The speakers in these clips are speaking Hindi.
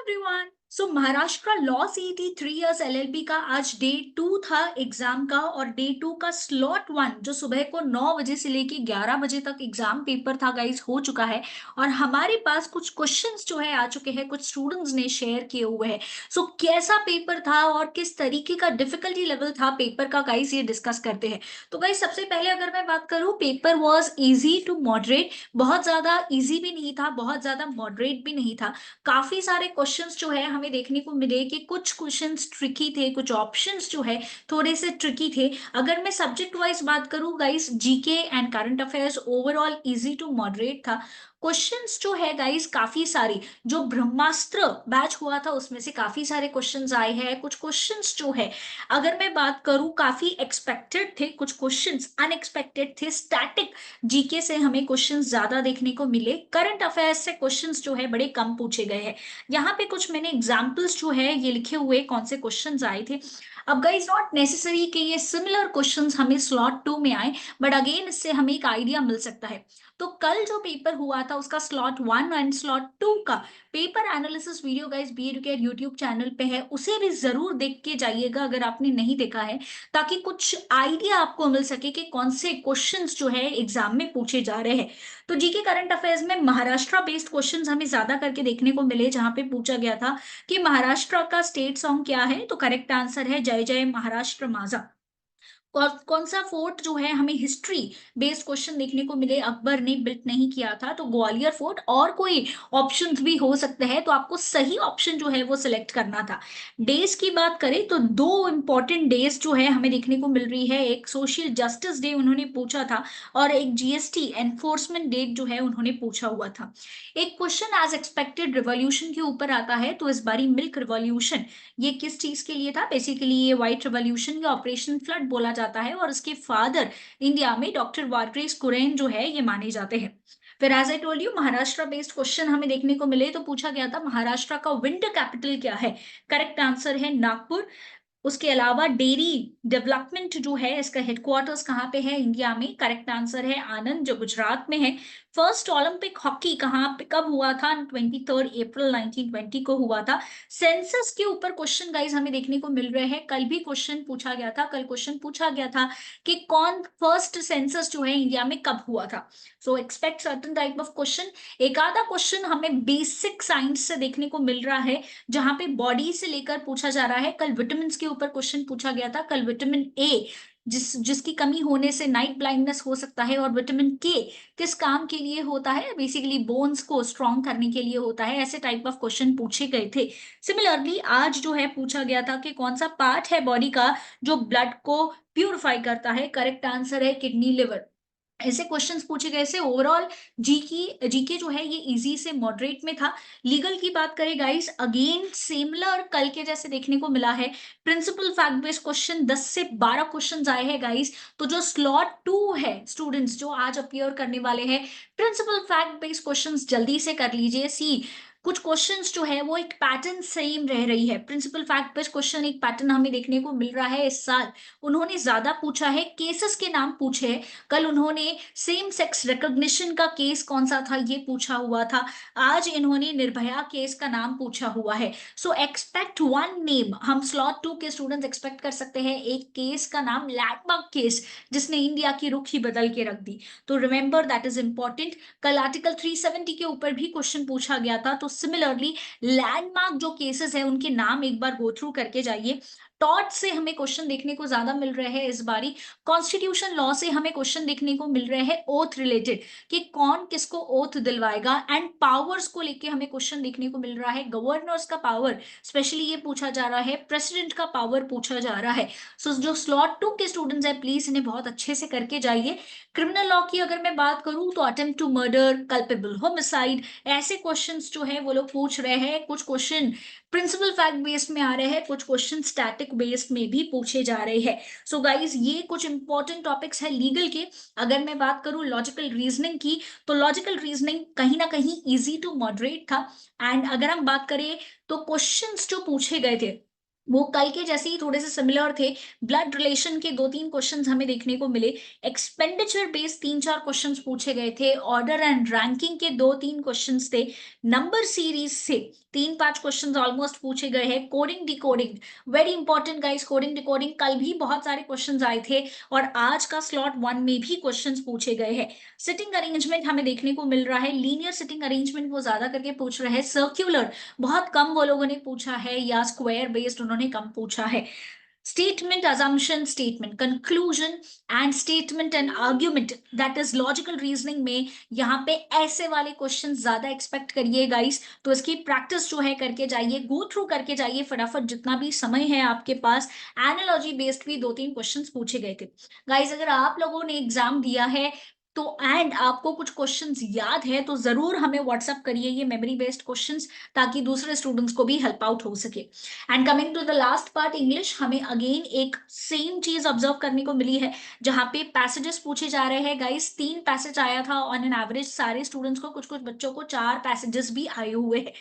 Everyone. So Maharashtra law CET 3 years LLB का आज डे 2 था एग्जाम का। और डे 2 का स्लॉट 1 जो सुबह को 9 बजे से लेके 11 बजे तक एग्जाम पेपर था गाइस हो चुका है। और हमारे पास कुछ क्वेश्चंस जो है आ चुके हैं, कुछ स्टूडेंट्स ने शेयर किए हुए हैं। सो कैसा पेपर था और किस तरीके का डिफिकल्टी लेवल था पेपर का गाइस, ये डिस्कस करते हैं। तो गाइस सबसे पहले अगर मैं बात करूं, paper was easy to moderate. बहुत ज्यादा इजी भी नहीं था, बहुत ज्यादा मॉडरेट भी नहीं था। काफी सारे क्वेश्चंस जो है हमें देखने को मिले कि कुछ क्वेश्चंस ट्रिकी थे, कुछ ऑप्शंस जो है थोड़े से ट्रिकी थे। अगर मैं सब्जेक्ट वाइज बात करूं guys, GK and current affairs overall easy to moderate था। क्वेश्चंस जो है गाइस काफी सारी, जो ब्रह्मास्त्र बैच हुआ था उसमें से काफी सारे क्वेश्चंस आए हैं। कुछ क्वेश्चंस जो है अगर मैं बात करूं काफी एक्सपेक्टेड थे, कुछ क्वेश्चंस अनएक्सपेक्टेड थे। स्टैटिक जीके से हमें क्वेश्चंस ज्यादा देखने को मिले, करंट अफेयर्स से क्वेश्चंस जो है बड़े कम पूछे गए हैं। यहाँ पे कुछ मैंने एग्जाम्पल्स जो है ये लिखे हुए कौन से क्वेश्चंस आए थे। अब गाइस नॉट नेसेसरी कि ये सिमिलर क्वेश्चंस हमें स्लॉट 2 में आए, बट अगेन इससे हमें एक आइडिया मिल सकता है। तो कल जो पेपर हुआ था उसका स्लॉट 1 एंड स्लॉट 2 का paper analysis video guys B educate YouTube channel पे है, उसे भी जरूर देख के जाइएगा अगर आपने नहीं देखा है, ताकि कुछ आइडिया आपको मिल सके कि कौन से क्वेश्चंस जो है एग्जाम में पूछे जा रहे हैं। तो जीके करंट अफेयर्स में महाराष्ट्र बेस्ड क्वेश्चंस हमें ज्यादा करके देखने को मिले, जहां पे पूछा गया था कि महाराष्ट्र का स्टेट सॉन्ग क्या है। तो करेक्ट आंसर है जय जय महाराष्ट्र माझा। कौन सा फोर्ट जो है हमें हिस्ट्री बेस्ड क्वेश्चन देखने को मिले, अकबर ने बिल्ट नहीं किया था, तो ग्वालियर फोर्ट। और कोई ऑप्शंस भी हो सकते हैं, तो आपको सही ऑप्शन जो है वो सिलेक्ट करना था। डेज की बात करें तो दो इंपॉर्टेंट डेज जो है हमें देखने को मिल रही है, एक सोशल जस्टिस डे उन्होंने पूछा था, और एक जीएसटी एनफोर्समेंट डेट जो है उन्होंने पूछा हुआ था। एक क्वेश्चन एज एक्सपेक्टेड रिवॉल्यूशन के ऊपर आता है, तो इस बारी मिल्क रिवॉल्यूशन ये किस चीज के लिए था? बेसिकली ये व्हाइट रिवॉल्यूशन या ऑपरेशन फ्लड बोला जाता है, और इसके फादर इंडिया में डॉक्टर वारक्रेस कुरेन जो है ये माने जाते हैं। फिर as I told you Maharashtra based question हमें देखने को मिले, तो पूछा गया था महाराष्ट्र का विंटर कैपिटल क्या है। करेक्ट आंसर है नागपुर। उसके अलावा डेयरी डेवलपमेंट जो है इसका हेडक्वार्टर्स कहाँ पे है इंडिया में? करेक्ट आंसर है आनंद, जो गुजरात में है। फर्स्ट ओलंपिक हॉकी कहाँ पे कब हुआ था? 23 अप्रैल 1920 को हुआ था। सेंसस के ऊपर क्वेश्चन गाइज हमें देखने को मिल रहे हैं, कल भी क्वेश्चन पूछा गया था। कल क्वेश्चन पूछा गया था कि कौन फर्स्ट सेंसस जो है इंडिया में कब हुआ था। So expect certain type of question. एक आधा क्वेश्चन हमें बेसिक साइंस से देखने को मिल रहा है, जहां पे बॉडी से लेकर पूछा जा रहा है। कल विटामिन के ऊपर क्वेश्चन पूछा गया था। कल विटामिन ए जिसकी कमी होने से नाइट ब्लाइंडनेस हो सकता है, और विटामिन के किस काम के लिए होता है? बेसिकली बोन्स को स्ट्रॉन्ग करने के लिए होता है। ऐसे टाइप ऑफ क्वेश्चन पूछे गए थे। सिमिलरली आज जो है पूछा गया था कि कौन सा पार्ट है बॉडी का जो ब्लड को प्यूरिफाई करता है। करेक्ट आंसर है किडनी लिवर। ऐसे क्वेश्चंस पूछे गए से ओवरऑल जीके जो है ये इजी से मॉडरेट में था। लीगल की बात करें गाइस, अगेन सिमिलर कल के जैसे देखने को मिला है। प्रिंसिपल फैक्ट बेस्ड क्वेश्चन 10 से 12 क्वेश्चंस आए हैं गाइस। तो जो स्लॉट 2 है स्टूडेंट्स जो आज अपियर करने वाले हैं, प्रिंसिपल फैक्ट बेस्ड क्वेश्चंस जल्दी से कर लीजिए। सी कुछ क्वेश्चंस जो है वो एक पैटर्न सेम रह रही है। प्रिंसिपल फैक्ट बेस्ड क्वेश्चन एक पैटर्न हमें देखने को मिल रहा है इस साल। उन्होंने ज्यादा पूछा है, केसेस के नाम पूछे हैं। कल उन्होंने सेम सेक्स रिकॉग्निशन का केस कौन सा था ये पूछा हुआ था। आज इन्होंने निर्भया केस का नाम पूछा हुआ है। सो एक्सपेक्ट वन नेम, हम स्लॉट 2 के स्टूडेंट्स एक्सपेक्ट कर सकते हैं एक केस का नाम, लैंडमार्क केस, जिसने इंडिया की रुख ही बदल के रख दी। तो रिमेंबर दैट इज इंपॉर्टेंट। कल आर्टिकल 370 के ऊपर भी क्वेश्चन पूछा गया था, तो सिमिलरली लैंडमार्क जो केसेस है उनके नाम एक बार गो थ्रू करके जाइए। टॉट से हमें क्वेश्चन देखने को ज्यादा मिल रहे हैं इस बारी। कॉन्स्टिट्यूशन लॉ से हमें क्वेश्चन देखने को मिल रहे हैं ओथ रिलेटेड, कि कौन किसको ओथ दिलवाएगा। एंड पावर्स को लेके हमें क्वेश्चन देखने को मिल रहा है, गवर्नर्स का पावर स्पेशली ये पूछा जा रहा है, प्रेसिडेंट का पावर पूछा जा रहा है। सो जो स्लॉट 2 के स्टूडेंट्स हैं प्लीज इन्हें बहुत अच्छे से करके जाइए। क्रिमिनल लॉ की अगर मैं बात करूं तो attempt to murder, culpable homicide, ऐसे क्वेश्चंस जो है वो लोग पूछ रहे हैं। कुछ क्वेश्चन प्रिंसिपल फैक्ट बेस्ड में आ रहे हैं, कुछ क्वेश्चन स्टैटिक बेस्ड में भी पूछे जा रहे हैं। सो गाइज ये कुछ इंपॉर्टेंट टॉपिक्स है लीगल के। अगर मैं बात करूं लॉजिकल रीजनिंग की, तो लॉजिकल रीजनिंग कहीं ना कहीं इजी टू मॉडरेट था। एंड अगर हम बात करें तो क्वेश्चंस जो पूछे गए थे वो कल के जैसे ही थोड़े से सिमिलर थे। ब्लड रिलेशन के 2-3 क्वेश्चंस हमें देखने को मिले। एक्सपेंडिचर बेस्ड 3-4 क्वेश्चंस पूछे गए थे। ऑर्डर एंड रैंकिंग के 2-3 क्वेश्चंस थे। नंबर सीरीज से 3-5 क्वेश्चंस ऑलमोस्ट पूछे गए हैं। Coding decoding very important guys. Coding decoding कल भी बहुत सारे क्वेश्चंस आए थे और आज का स्लॉट 1 में भी क्वेश्चंस पूछे गए हैं। सिटिंग अरेंजमेंट हमें देखने को मिल रहा है। लीनियर सिटिंग अरेंजमेंट वो ज्यादा करके पूछ रहे हैं। सर्क्यूलर बहुत कम वो लोगों ने पूछा है, या स्क्वायर बेस्ड उन्होंने कम पूछा है। Statement assumption statement conclusion and statement and argument that is logical reasoning में यहाँ पे ऐसे वाले क्वेश्चन ज्यादा एक्सपेक्ट करिए गाइस। तो इसकी प्रैक्टिस जो है करके जाइए, गो थ्रू करके जाइए फटाफट जितना भी समय है आपके पास। एनालॉजी बेस्ड भी 2-3 क्वेश्चंस पूछे गए थे गाइस। अगर आप लोगों ने एग्जाम दिया है तो एंड आपको कुछ क्वेश्चंस याद है तो जरूर हमें व्हाट्सअप करिए ये मेमोरी बेस्ड क्वेश्चंस, ताकि दूसरे स्टूडेंट्स को भी हेल्प आउट हो सके। And coming to the last part English, हमें अगेन एक सेम चीज ऑब्जर्व करने को मिली है जहां पे पैसेजेस पूछे जा रहे हैं गाइस। 3 पैसेज आया था ऑन एन एवरेज सारे स्टूडेंट्स को, कुछ कुछ बच्चों को 4 पैसेजेस भी आए हुए हैं।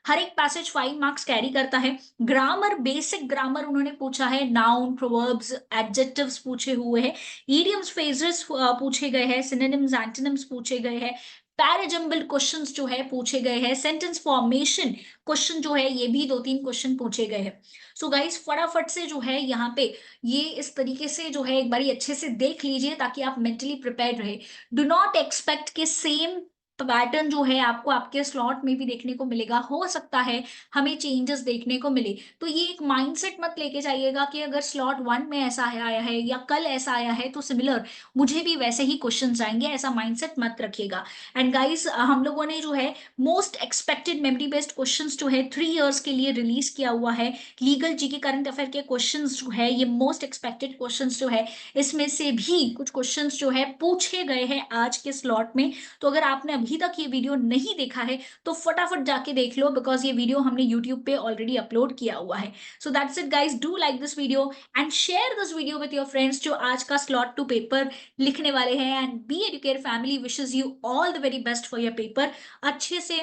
हर एक पैसेज 5 मार्क्स कैरी करता है। ग्रामर बेसिक ग्रामर उन्होंने पूछा है। नाउन प्रोवर्ब्स एडजेक्टिव्स पूछे हुए हैं। ईडियम्स फ्रेजेस पूछे गए हैं। सिनोनिम्स एंटोनिम्स पूछे गए हैं। पैराजम्बल क्वेश्चंस जो है पूछे गए हैं। सेंटेंस फॉर्मेशन क्वेश्चन जो है ये भी 2-3 क्वेश्चन पूछे गए हैं। सो गाइस फटाफट से जो है यहाँ पे ये इस तरीके से जो है एक बारी अच्छे से देख लीजिए ताकि आप मेंटली प्रिपेयर रहे। डू नॉट एक्सपेक्ट के सेम पैटर्न जो है आपको आपके स्लॉट में भी देखने को मिलेगा। हो सकता है हमें चेंजेस देखने को मिले। तो ये एक माइंडसेट मत लेके जाइएगा कि अगर स्लॉट 1 में ऐसा आया है या कल ऐसा आया है तो सिमिलर मुझे भी वैसे ही क्वेश्चंस आएंगे, ऐसा माइंडसेट मत रखिएगा। एंड गाइस हम लोगों ने जो है most expected memory based questions जो है 3 इयर्स के लिए रिलीज किया हुआ है। लीगल जीके करंट अफेयर के क्वेश्चंस जो है ये मोस्ट एक्सपेक्टेड क्वेश्चंस जो है इसमें से भी कुछ क्वेश्चंस जो है पूछे गए हैं आज के स्लॉट में। तो अगर आपने अभी तक ये वीडियो नहीं देखा है तो फटाफट जाके देख लो, बिकॉज ये वीडियो हमने यूट्यूब पे ऑलरेडी अपलोड किया हुआ है। So that's it guys, do like this video and share this video with your friends जो आज का स्लॉट 2 पेपर लिखने वाले हैं। And B educate family wishes you all the very best for your paper. अच्छे से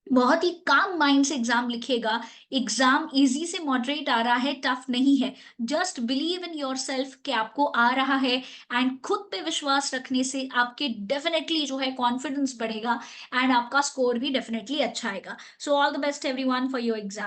बहुत ही काम माइंड से एग्जाम लिखेगा। एग्जाम इजी से मॉडरेट आ रहा है, टफ नहीं है। Just believe in your self कि आपको आ रहा है एंड खुद पे विश्वास रखने से आपके डेफिनेटली जो है कॉन्फिडेंस बढ़ेगा एंड आपका स्कोर भी डेफिनेटली अच्छा आएगा। So all the best everyone for your exam.